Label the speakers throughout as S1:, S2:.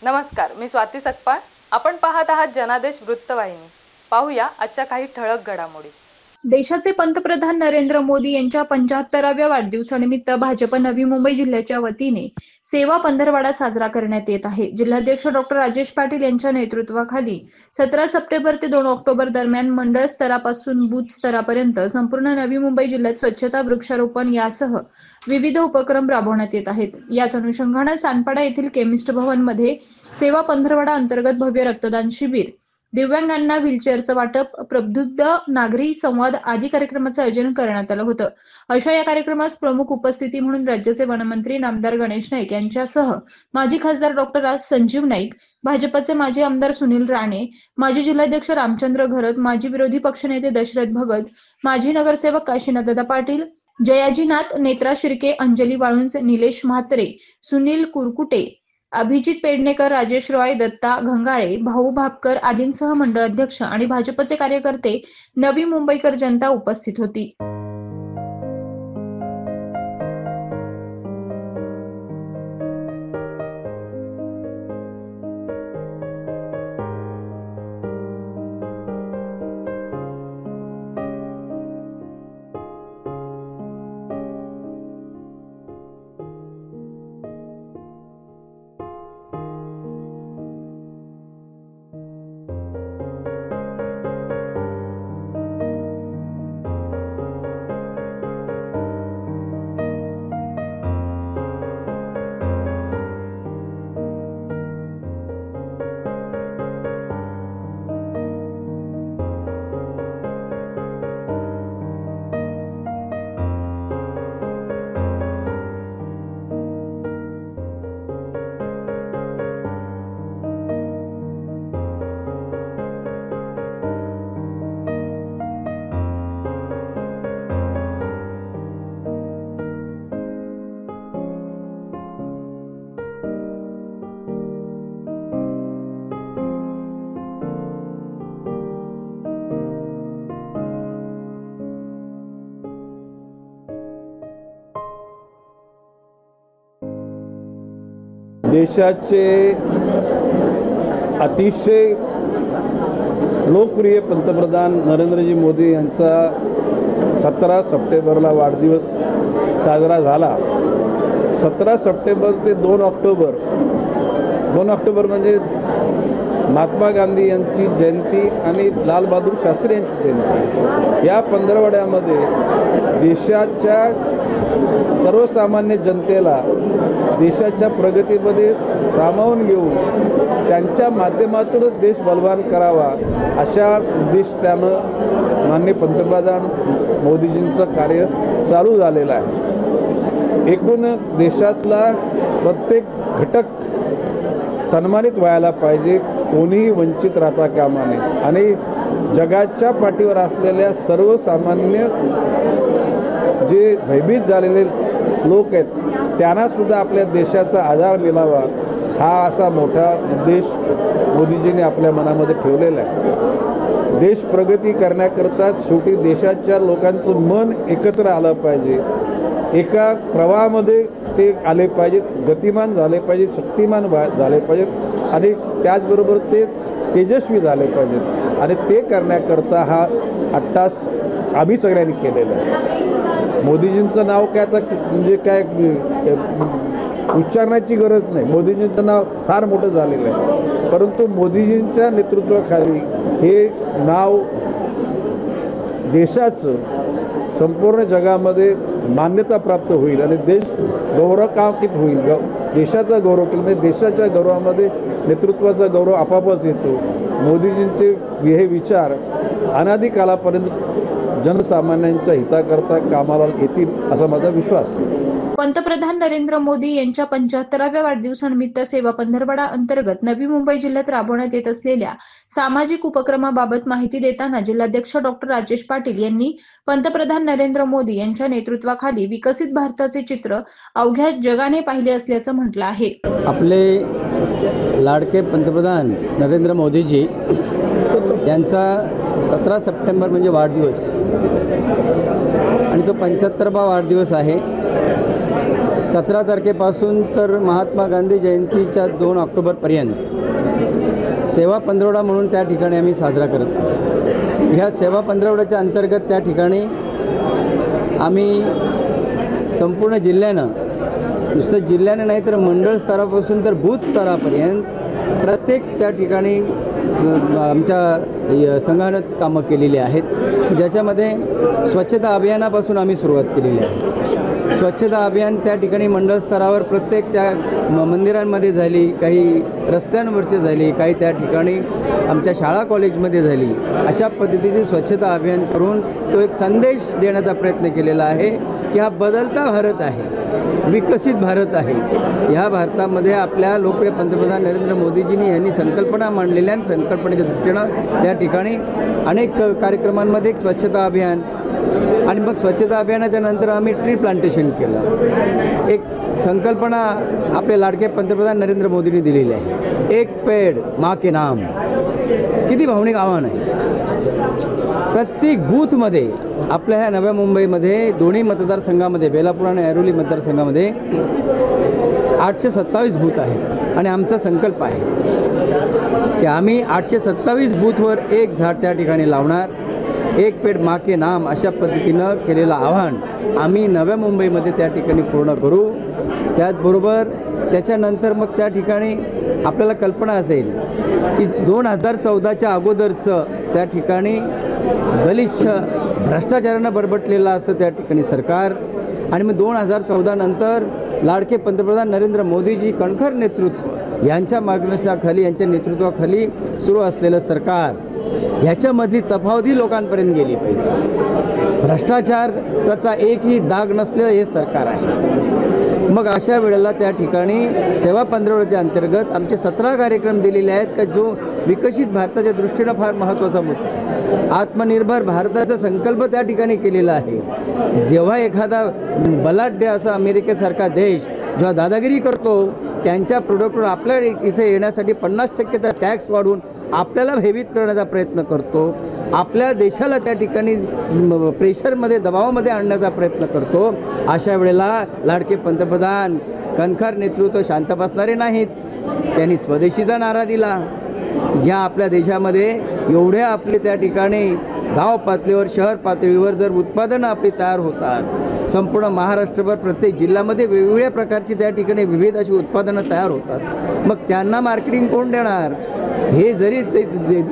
S1: नमस्कार, मी स्वाती सकपाळ. आपण पाहत आहात जनादेश वृत्तवाहिनी. पाहूया आजच्या काही ठळक घडामोडी.
S2: देशाचे पंतप्रधान नरेंद्र मोदी यांच्या 75व्या वाढदिवसानिमित्त भाजप नवी मुंबई जिल्ह्याच्या वतीने सेवा पंधरवडा साजरा करण्यात येत आहे. जिल्हाध्यक्ष डॉक्टर राजेश पाटील यांच्या नेतृत्वाखाली 17 सप्टेंबर ते 2 ऑक्टोबर दरम्यान मंडळ स्तरापासून बूथ स्तरापर्यंत संपूर्ण नवी मुंबई जिल्ह्यात स्वच्छता, वृक्षारोपण यासह विविध उपक्रम राबवण्यात येत आहेत. याच अनुषंगाने सानपाडा येथील केमिस्ट भवन मध्ये सेवा पंधरवडा अंतर्गत भव्य रक्तदान शिबिर, दिव्यांगांना व्हीलचेअरचं वाटप, प्रबुद्ध नागरी संवाद आदी कार्यक्रमाचं आयोजन करण्यात आलं होतं. अशा या कार्यक्रमास प्रमुख उपस्थिती म्हणून राज्याचे वनमंत्री नामदार गणेश नाईक यांच्यासह माजी खासदार डॉक्टर राज संजीव नाईक, भाजपचे माजी आमदार सुनील राणे, माजी जिल्हाध्यक्ष रामचंद्र घरत, माजी विरोधी पक्षनेते दशरथ भगत, माजी नगरसेवक काशीनाथदादा पाटील, जयाजीनाथ, नेत्रा शिर्के, अंजली वाळुंज, निलेश म्हात्रे, सुनील कुरकुटे, अभिजित पेडणेकर, राजेश रॉय, दत्ता घंगाळे, भाऊ भापकर आदींसह मंडळ अध्यक्ष आणि भाजपचे कार्यकर्ते, नवी मुंबईकर जनता उपस्थित होती.
S3: देशाचे अतिशय लोकप्रिय पंतप्रधान नरेंद्रजी मोदी यांचा 17 सप्टेंबरला वाढदिवस साजरा झाला. 17 सप्टेंबर ते 2 ऑक्टोबर 2 ऑक्टोबर म्हणजे महात्मा गांधी यांची जयंती आणि लालबहादूर शास्त्री यांची जयंती. या पंधरवड्यामध्ये देशाच्या सर्वसामान्य जनतेला देशाच्या प्रगतीमध्ये सामावून घेऊन त्यांच्या माध्यमातूनच देश बलवान करावा अशा उद्दिष्टानं माननीय पंतप्रधान मोदीजींचं कार्य चालू झालेलं आहे. एकूण देशातला प्रत्येक घटक सन्मानित व्हायला पाहिजे, कोणीही वंचित राहता कामा नये आणि जगाच्या पाठीवर असलेल्या सर्वसामान्य जे भयभीत झालेले लोक आहेत त्यांनासुद्धा आपल्या देशाचा आधार मिळावा हा असा मोठा उद्देश मोदीजींनी आपल्या मनामध्ये ठेवलेला आहे. देश प्रगती करण्याकरता शेवटी देशाच्या लोकांचं मन एकत्र आलं पाहिजे, एका प्रवाहामध्ये ते आले पाहिजेत, गतिमान झाले पाहिजेत, शक्तिमान झाले पाहिजेत आणि त्याचबरोबर ते तेजस्वी झाले पाहिजेत आणि ते करण्याकरता हा अट्टास आम्ही सगळ्यांनी केलेला आहे. मोदीजींचं नाव काय आता म्हणजे काय उच्चारण्याची गरज नाही, मोदीजींचं नाव फार मोठं झालेलं आहे, परंतु मोदीजींच्या नेतृत्वाखाली हे नाव देशाचं संपूर्ण जगामध्ये मान्यता प्राप्त होईल आणि देश गौरवान्वित होईल. देशाचा गौरव केला म्हणजे देशाच्या गौरवामध्ये नेतृत्वाचा गौरव आपापच येतो. मोदीजींचे हे विचार अनादी कालापर्यंत जनसामान्यांच्या हिताकरता कामाला येतील असा माझा विश्वास आहे.
S2: पंतप्रधान नरेंद्र मोदी यांच्या 75व्या वाढदिवसानिमित्त सेवा पंधरवडा अंतर्गत नवी मुंबई जिल्ह्यात राबवण्यात येत असलेल्या सामाजिक उपक्रमाबाबत माहिती देताना जिल्हाध्यक्ष डॉक्टर राजेश पाटील यांनी पंतप्रधान नरेंद्र मोदी यांच्या नेतृत्वाखाली विकसित भारताचे चित्र अवघ्या जगाने पाहिले असल्याचं म्हटलं आहे.
S4: आपले लाडके पंतप्रधान नरेंद्र मोदीजी यांचा 17 सप्टेंबर म्हणजे वाढदिवस आणि तो 75वा वाढदिवस आहे. 17 तारखेपासून तर महात्मा गांधी जयंतीच्या 2 ऑक्टोबरपर्यंत सेवा पंधरवडा म्हणून त्या ठिकाणी आम्ही साजरा करत आहोत। ह्या सेवा पंधरवड्याच्या अंतर्गत त्या ठिकाणी आम्ही संपूर्ण जिल्ह्यानं, नुसतं जिल्ह्यानं नाही तर मंडळ स्तरापासून तर बूथ स्तरापर्यंत प्रत्येक त्या ठिकाणी आमच्या संघानं कामं केलेली आहेत, ज्याच्यामध्ये स्वच्छता अभियानापासून आम्ही सुरुवात केलेली आहे। स्वच्छता अभियान त्या ठिकाणी मंडळ स्तरावर प्रत्येक त्या मंदिरांमध्ये झाली, काही रस्त्यांवरची झाली, काही त्या ठिकाणी आमच्या शाळा कॉलेजमध्ये झाली। अशा पद्धतीचे स्वच्छता अभियान करून तो एक संदेश देण्याचा प्रयत्न केलेला आहे की हा बदलता भारत आहे, विकसित भारत आहे। ह्या भारतामध्ये आपल्या लोकप्रिय पंतप्रधान नरेंद्र मोदीजींनी यांनी संकल्पना मांडलेल्या संकल्पनेच्या दृष्टीनं त्या ठिकाणी अनेक कार्यक्रमांमध्ये स्वच्छता अभियान आणि मग स्वच्छता अभियानाच्या नंतर आम्ही ट्री प्लांटेशन केलं। एक संकल्पना आपले लाडके पंतप्रधान नरेंद्र मोदींनी दिलेली आहे, एक पेड़ माँ के नाम। किती भावनिक आव्हान आहे। प्रत्येक बूथमध्ये आपल्या ह्या नव्या मुंबईमध्ये दोन्ही मतदारसंघामध्ये बेलापूर आणि ऐरोली मतदारसंघामध्ये 827 बूथ आहेत आणि आमचा संकल्प आहे की आम्ही 827 बूथवर एक झाड त्या ठिकाणी लावणार, एक पेड़ माँ के नाम अशा पद्धतीनं केलेलं आव्हान आम्ही नव्या मुंबईमध्ये त्या ठिकाणी पूर्ण करू। त्याचबरोबर त्याच्यानंतर मग त्या ठिकाणी आपल्याला कल्पना असेल की 2014च्या अगोदरचं त्या ठिकाणी गलिच्छ भ्रष्टाचारानं बरबटलेलं असतं त्या ठिकाणी सरकार, आणि मग 2014 नंतर लाडके पंतप्रधान नरेंद्र मोदीजी कणखर नेतृत्व यांच्या मार्गदर्शनाखाली, यांच्या नेतृत्वाखाली सुरू असलेलं सरकार, ह्याच्यामधली तफावती लोकांपर्यंत गेली पाहिजे। भ्रष्टाचाराचा एकही दाग नसलेलं हे सरकार आहे। मग अशा वेळेला त्या ठिकाणी सेवा पंधरवड्याच्या अंतर्गत आमचे 17 कार्यक्रम दिलेले आहेत का जो विकसित भारताच्या दृष्टीनं फार महत्त्वाचा मुद्दा आहे। आत्मनिर्भर भारताचा संकल्प त्या ठिकाणी केलेला आहे। जेव्हा एखादा बलाढ्य असा अमेरिकेसारखा देश जेव्हा दादागिरी करतो, त्यांच्या प्रोडक्टवर आपल्या इथे येण्यासाठी 50%चा टॅक्स वाढवून आपल्याला भयभीत करण्याचा प्रयत्न करतो, आपल्या देशाला त्या ठिकाणी प्रेशरमध्ये, दबावामध्ये आणण्याचा प्रयत्न करतो, अशा वेळेला लाडके पंतप्रधान कणखर नेतृत्व शांत बसणारे नाहीत। त्यांनी स्वदेशीचा नारा दिला। ज्या आपल्या देशामध्ये एवढ्या आपले त्या ठिकाणी गाव पातळीवर, शहर पातळीवर जर उत्पादनं आपली तयार होतात, संपूर्ण महाराष्ट्रभर प्रत्येक जिल्ह्यामध्ये वेगवेगळ्या प्रकारची त्या ठिकाणी विविध अशी उत्पादनं तयार होतात, मग त्यांना मार्केटिंग कोण देणार? हे जरी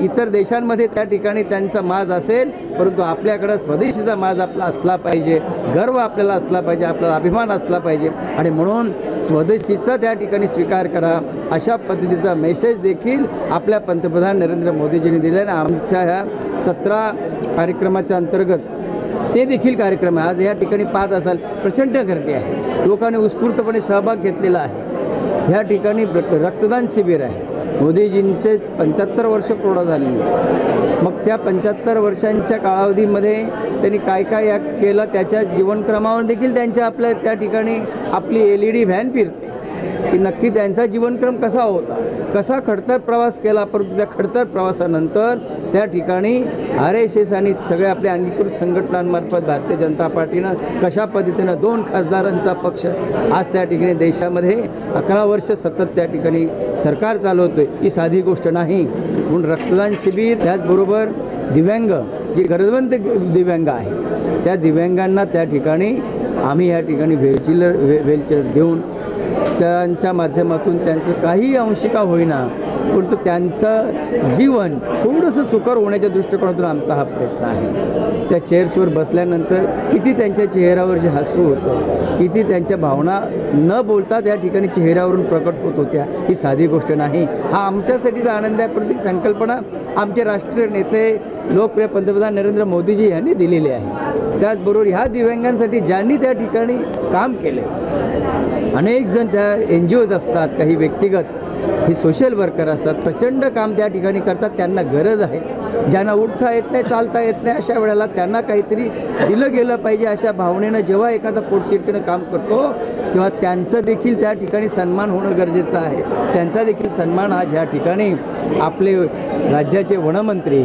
S4: इतर देशांमध्ये त्या ठिकाणी त्यांचा माज असेल, परंतु आपल्याकडं स्वदेशीचा माज आपला असला पाहिजे, गर्व आपल्याला असला पाहिजे, आपला अभिमान असला पाहिजे, आणि म्हणून स्वदेशीचा त्या ठिकाणी स्वीकार करा अशा पद्धतीचा मेसेज देखील आपल्या पंतप्रधान नरेंद्र मोदीजींनी दिला। आणि आमच्या ह्या 17 कार्यक्रमाच्या अंतर्गत ते देखील कार्यक्रम आहे। आज या ठिकाणी पाहत असाल प्रचंड गर्दी आहे, लोकांनी उत्स्फूर्तपणे सहभाग घेतलेला आहे। ह्या ठिकाणी रक्तदान शिबिर आहे। मोदीजींचे 75 वर्ष पूर्ण झालेली आहे। मग त्या 75 वर्षांच्या कालावधीमध्ये त्यांनी काय काय केलं, त्याच्या जीवनक्रमावर देखील त्यांच्या आपल्या त्या ठिकाणी आपली LED व्हॅन फिरते की नक्की त्यांचा जीवनक्रम कसा होता, कसा खडतर प्रवास केला, परंतु त्या खडतर प्रवासानंतर त्या ठिकाणी RSS आणि सगळ्या आपल्या अंगीकृत संघटनांमार्फत भारतीय जनता पार्टीनं कशा पद्धतीनं 2 खासदारांचा पक्ष आज त्या ठिकाणी देशामध्ये 11 वर्ष सतत त्या ठिकाणी सरकार चालवतोय, ही साधी गोष्ट नाही। म्हणून रक्तदान शिबिर, त्याचबरोबर दिव्यांग, जे गरजवंत दिव्यांग आहे त्या दिव्यांगांना त्या ठिकाणी आम्ही या ठिकाणी व्हीलचेअर देऊन त्यांच्या माध्यमातून त्यांचं काही अंशिका होईना, परंतु त्यांचं जीवन थोडंसं सुकर होण्याच्या दृष्टिकोनातून आमचा हा प्रयत्न आहे। त्या चेअर्सवर बसल्यानंतर किती त्यांच्या चेहऱ्यावर जे हसू होतं, किती त्यांच्या भावना न बोलता त्या ठिकाणी चेहऱ्यावरून प्रकट होत होत्या, ही साधी गोष्ट नाही। हा आमच्यासाठीचा आनंद आहे, परंतु संकल्पना आमचे राष्ट्रीय नेते लोकप्रिय पंतप्रधान नरेंद्र मोदीजी यांनी दिलेली आहे। त्याचबरोबर ह्या दिव्यांगांसाठी ज्यांनी त्या ठिकाणी काम केले, अनेक जण त्या NGOज असतात, काही व्यक्तिगत ही सोशल वर्कर असतात, प्रचंड काम त्या ठिकाणी करतात। त्यांना गरज आहे, ज्यांना उठता येत नाही, चालता येत नाही, अशा वेळेला त्यांना काहीतरी दिलं गेलं पाहिजे अशा भावनेनं जेव्हा एखादा पोटतिडकीनं काम करतो, तेव्हा त्यांचं देखील त्या ठिकाणी सन्मान होणं गरजेचं आहे। त्यांचा देखील सन्मान आज ह्या ठिकाणी आपले राज्याचे वनमंत्री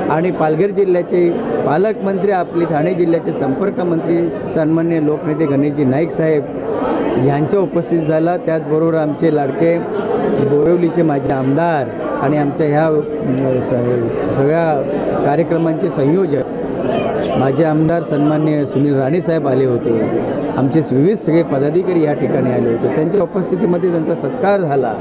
S4: आणि पालघर जिल्ह्याचे पालकमंत्री, आपले ठाणे जिल्ह्याचे संपर्क मंत्री सन्माननीय लोकनेते गणेशजी नाईक साहेब यांच्या उपस्थितीत झाला. त्याचबरोबर आमचे लाडके बोरिवलीचे माजी आमदार आणि आमच्या ह्या सगळ्या कार्यक्रमांचे संयोजक माजी आमदार सन्माननीय सुनील राणेसाहेब आले होते. आमचे विविध सगळे पदाधिकारी या ठिकाणी आले होते. त्यांच्या उपस्थितीमध्ये त्यांचा सत्कार झाला.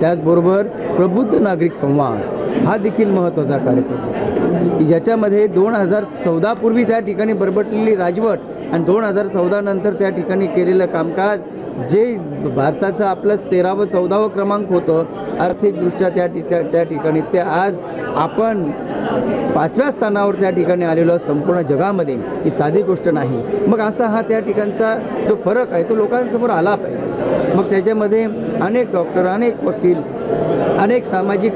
S4: त्याचबरोबर प्रबुद्ध नागरिक संवाद हा देखील महत्त्वाचा कार्यक्रम होता की ज्याच्यामध्ये 2014 पूर्वी त्या ठिकाणी बरबटलेली राजवट आणि 2014 नंतर त्या ठिकाणी केलेलं कामकाज जे भारताचं आपलं 13वा 14वा क्रमांक होतं आर्थिकदृष्ट्या त्या ठिकाणी ते आज आपण 5व्या स्थानावर त्या ठिकाणी आलेलो संपूर्ण जगामध्ये ही साधी गोष्ट नाही. मग असा हा त्या ठिकाणचा जो फरक आहे तो लोकांसमोर आला पाहिजे. मग त्याच्यामध्ये अनेक डॉक्टर, अनेक वकील, अनेक सामाजिक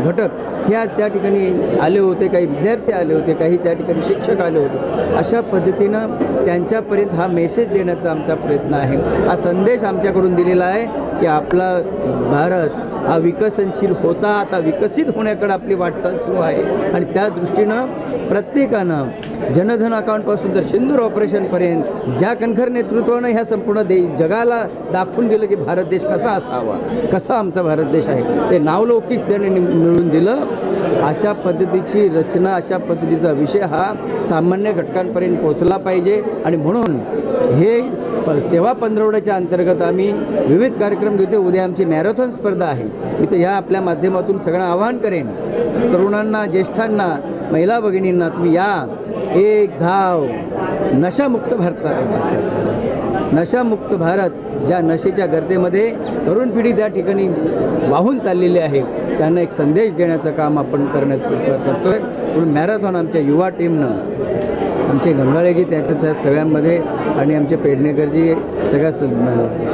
S4: घटक ह्या त्या ठिकाणी आले होते. काही विद्यार्थी आले होते, काही त्या ठिकाणी शिक्षक आले होते. अशा पद्धतीनं त्यांच्यापर्यंत हा मेसेज देण्याचा आमचा प्रयत्न आहे. हा संदेश आमच्याकडून दिलेला आहे की आपला भारत हा विकसनशील होता, आता विकसित होण्याकडे आपली वाटचाल सुरू आहे. आणि त्या दृष्टीनं प्रत्येकानं जनधन अकाउंटपासून तर सिंदूर ऑपरेशनपर्यंत ज्या कणखर नेतृत्वानं ह्या संपूर्ण जगाला दाखवून दिलं की भारत देश कसा असावा, कसा आमचा भारत देश आहे, ते नावलौकिक त्याने मिळवून दिलं. अशा पद्धतीची रचना, अशा पद्धतीचा विषय हा सामान्य घटकांपर्यंत पोचला पाहिजे. आणि म्हणून हे सेवा पंधरवड्याच्या अंतर्गत आम्ही विविध कार्यक्रम घेतो. उद्या आमची मॅरेथॉन स्पर्धा आहे. मी तर ह्या आपल्या माध्यमातून सगळं आवाहन करेन, तरुणांना, ज्येष्ठांना, महिला भगिनींना, तुम्ही या. एक धाव नशामुक्त भारतासाठी. नशामुक्त भारत, ज्या नशेच्या गर्दीमध्ये तरुण पिढी त्या ठिकाणी वाहून चाललेली आहे, त्यांना एक संदेश देण्याचं काम आपण करतोय. म्हणून मॅरेथॉन आमच्या युवा टीमनं, आमचे गंगाळेजी त्यांच्या सगळ्यांमध्ये आणि आमचे पेडणेकरजी सगळ्या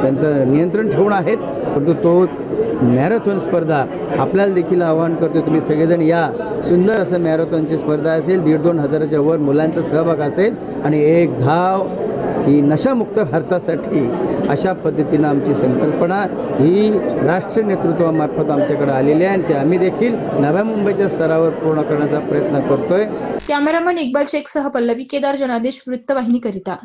S4: त्यांचं नियंत्रण ठेवून आहेत. परंतु तो मॅरेथॉन स्पर्धा आपल्याला देखील आवाहन करतो, तुम्ही सगळेजण या. सुंदर असं मॅरेथॉनची स्पर्धा असेल. 1,500-2,000 हजाराच्या वर मुलांचा सहभाग असेल आणि एक धाव ही नशामुक्त भारतासाठी. अशा पद्धतीनं आमची संकल्पना ही राष्ट्रीय नेतृत्वामार्फत आमच्याकडे आलेली आहे आणि ते आम्ही देखील नव्या मुंबईच्या स्तरावर पूर्ण करण्याचा प्रयत्न करतोय.
S2: कॅमेरामन इक्बाल शेखसह पल्लवी केदार, जनादेश वृत्तवाहिनीकरिता.